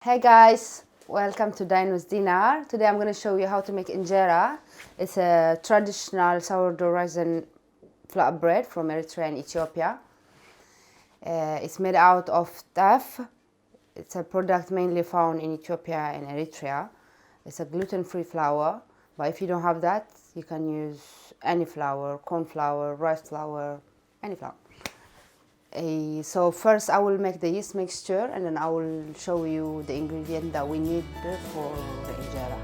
Hey guys, welcome to Dine with Dinar. Today I'm going to show you how to make injera. It's a traditional sourdough raisin flatbread from Eritrea and Ethiopia. It's made out of teff. It's a product mainly found in Ethiopia and Eritrea. It's a gluten-free flour, but if you don't have that, you can use any flour, corn flour, rice flour, any flour. So first I will make the yeast mixture and then I will show you the ingredient that we need for the injera.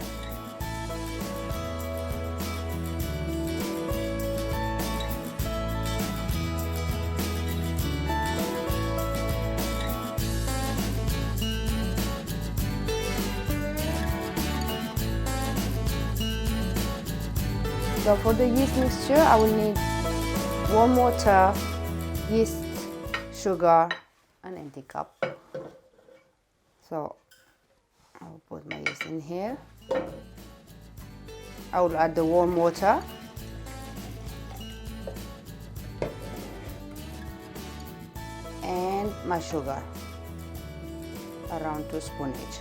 So for the yeast mixture I will need warm water, yeast, sugar, an empty cup. So I'll put my yeast in here. I will add the warm water. And my sugar, around 2 spoons each.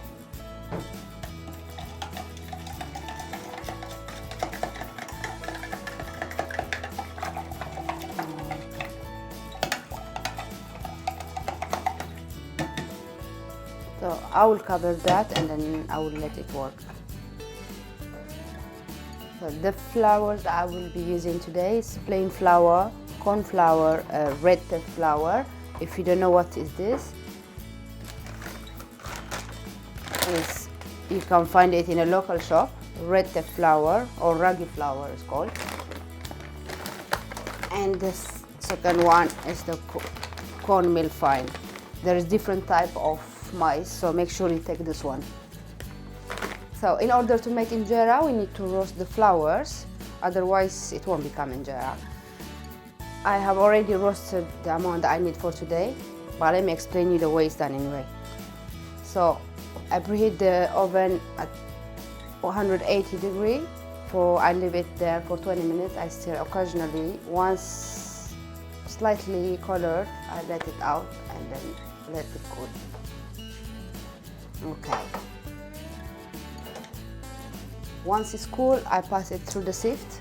So I will cover that and then I will let it work. So the flour that I will be using today is plain flour, corn flour, red Teff flour. If you don't know what is this, you can find it in a local shop. Red Teff flour or ragi flour is called. And the second one is the cornmeal fine. There is different type of mice, so make sure you take this one. So in order to make injera, we need to roast the flours, otherwise it won't become injera. I have already roasted the amount that I need for today, but let me explain you the way it's done anyway. So I preheat the oven at 180 degrees I leave it there for 20 minutes. I stir occasionally. Once slightly colored, I let it out and then let it cool. Okay. Once it's cool, I pass it through the sift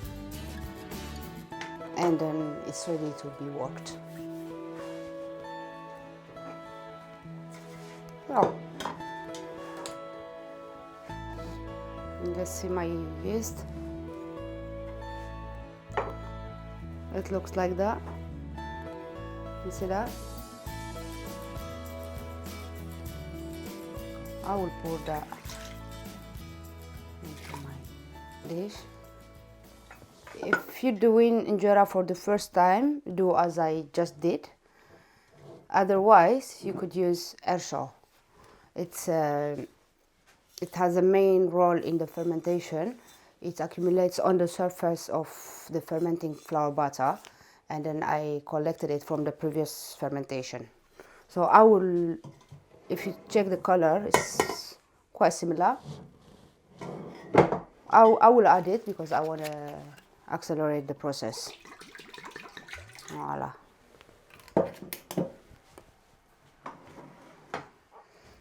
and then it's ready to be worked. So, let's see my yeast. It looks like that. You see that? I will pour that into my dish. If you're doing injera for the first time, do as I just did. Otherwise, you could use ersho. It has a main role in the fermentation. It accumulates on the surface of the fermenting flour batter, and then I collected it from the previous fermentation. So I will. If you check the color, it's quite similar. I will add it because I want to accelerate the process. Voila.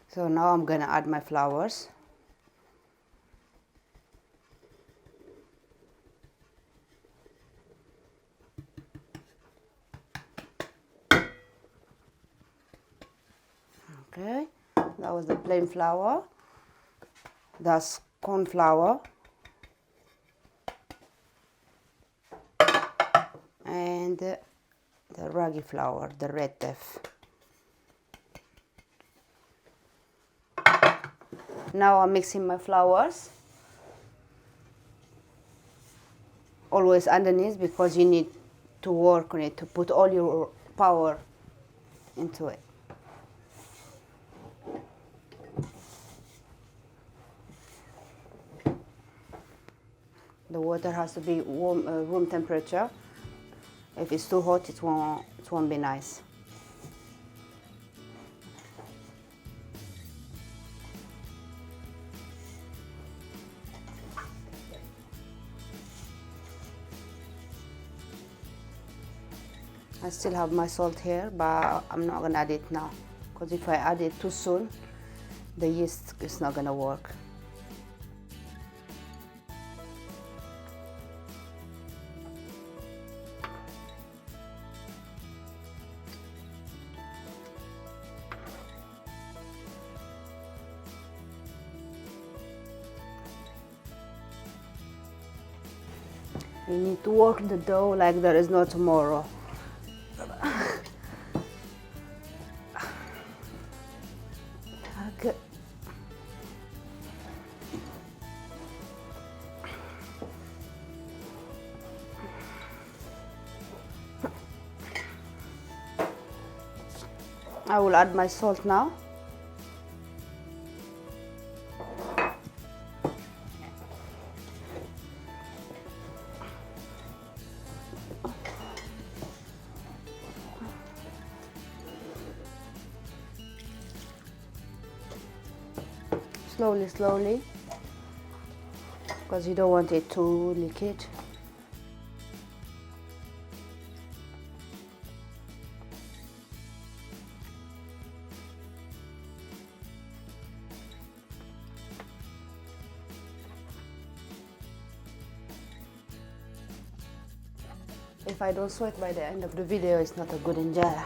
So now I'm going to add my flours. Okay, that was the plain flour. That's corn flour. And the ragi flour, the red Teff. Now I'm mixing my flours. Always underneath because you need to work on it, to put all your power into it. The water has to be warm, room temperature. If it's too hot, it won't be nice. I still have my salt here, but I'm not gonna add it now, because if I add it too soon, the yeast is not gonna work. You need to work the dough like there is no tomorrow. Okay. I will add my salt now. Slowly, slowly, because you don't want it too liquid. If I don't sweat by the end of the video, it's not a good injera.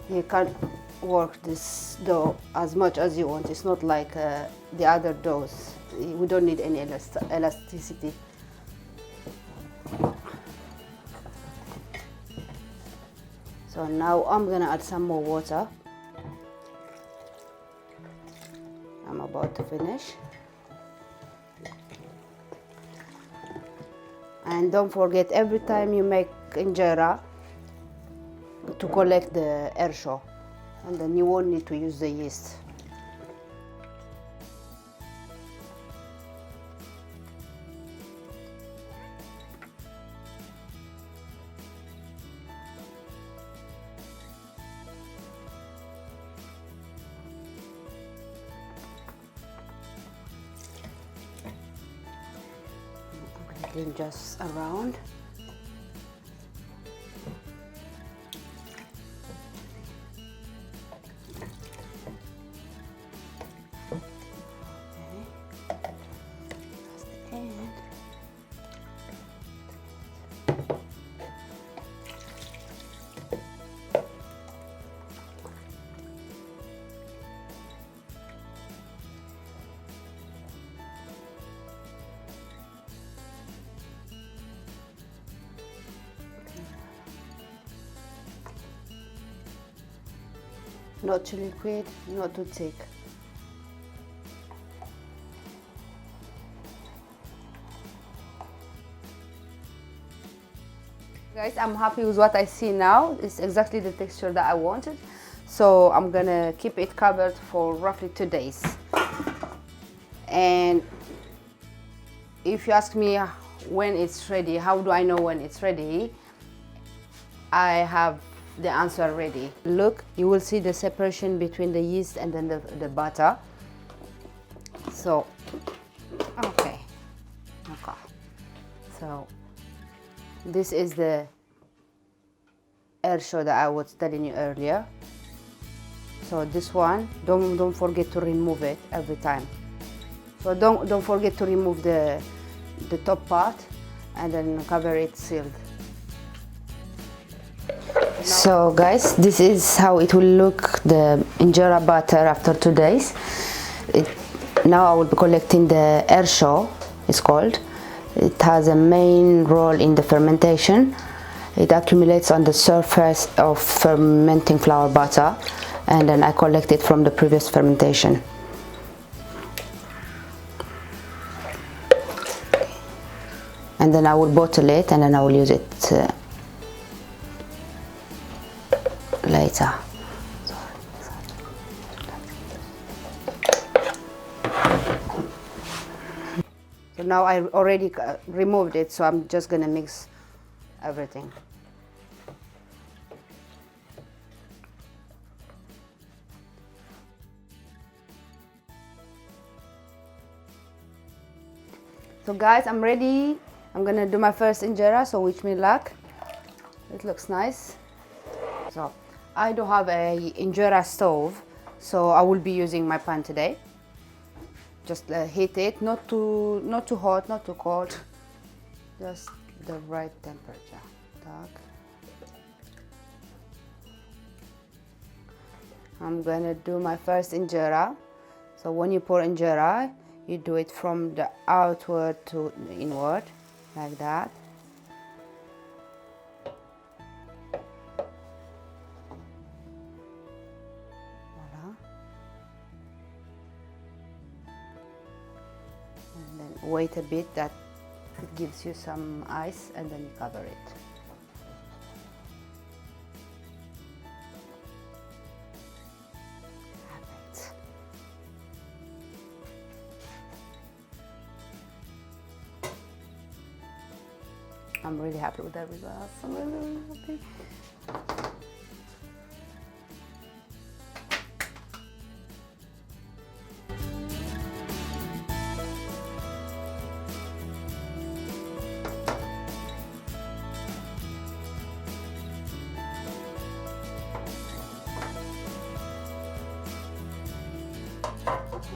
You can work this dough as much as you want. It's not like the other doughs. We don't need any elasticity. So now I'm gonna add some more water. I'm about to finish. And don't forget, every time you make injera, to collect the ersho, and then you won't need to use the yeast. Then just around. Not too liquid, not too thick. Guys, I'm happy with what I see now. It's exactly the texture that I wanted. So I'm gonna keep it covered for roughly 2 days. And if you ask me when it's ready, how do I know when it's ready? I have the answer ready. Look, you will see the separation between the yeast and then the butter. So, okay. So, this is the ersho that I was telling you earlier. So this one, don't forget to remove it every time. So don't forget to remove the top part and then cover it sealed. So guys, this is how it will look, the injera batter after 2 days. Now I will be collecting the ersho, it's called. It has a main role in the fermentation. It accumulates on the surface of fermenting flour batter, and then I collect it from the previous fermentation. And then I will bottle it, and then I will use it later. So now I already removed it, so I'm just gonna mix everything. So guys, I'm ready. I'm gonna do my first injera, so wish me luck. It looks nice. So I do have a injera stove, so I will be using my pan today. Just heat it, not too hot, not too cold, just the right temperature. I'm gonna do my first injera. So when you pour injera, you do it from the outward to the inward, like that. Voila. And then wait a bit that it gives you some ice, and then you cover it. I'm really happy with that result. I'm really happy.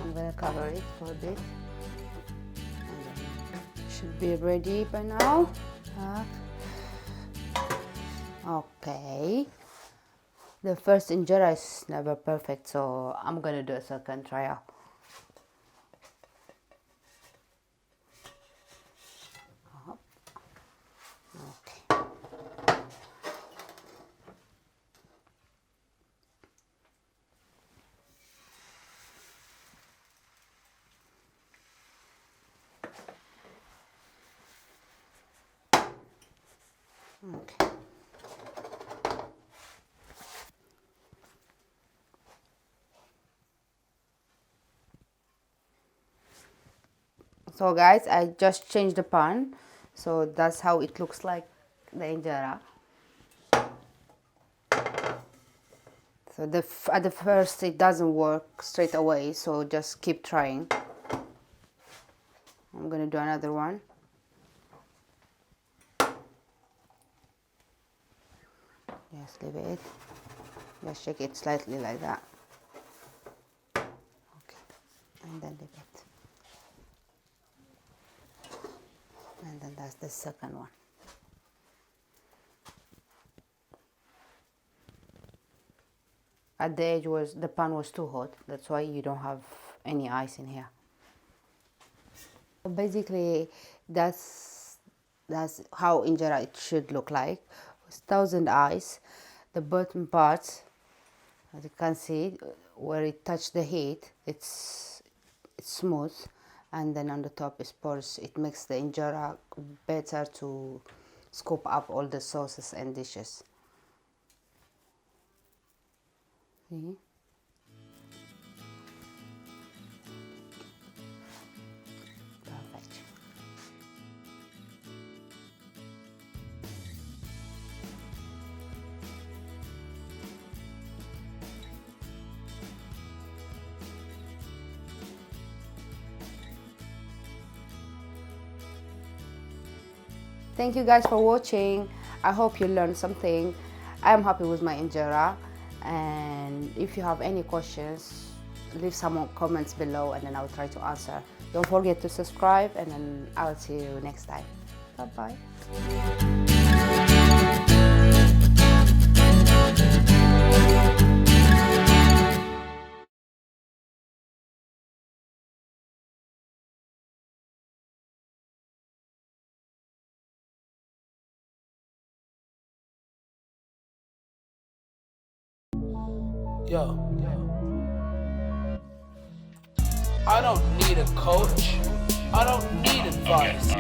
I'm gonna cover it for a bit. And then it should be ready by now. Okay, the first injera is never perfect, so I'm gonna do a second trial. Okay. Okay. So guys, I just changed the pan, so that's how it looks like, the injera. So at the first it doesn't work straight away, so just keep trying. I'm gonna do another one. Just leave it. Just shake it slightly like that. Okay, and then leave it. And then that's the second one. At the edge the pan was too hot. That's why you don't have any ice in here. Basically, that's how injera it should look like. 1000 ice. The bottom part, as you can see, where it touched the heat, it's smooth, and then on the top is porous. It makes the injera better to scoop up all the sauces and dishes. See? Perfect. Thank you guys for watching. I hope you learned something. I am happy with my injera, and if you have any questions, leave some comments below and then I'll try to answer. Don't forget to subscribe, and then I'll see you next time. Bye bye. Yo, I don't need a coach. I don't need advice.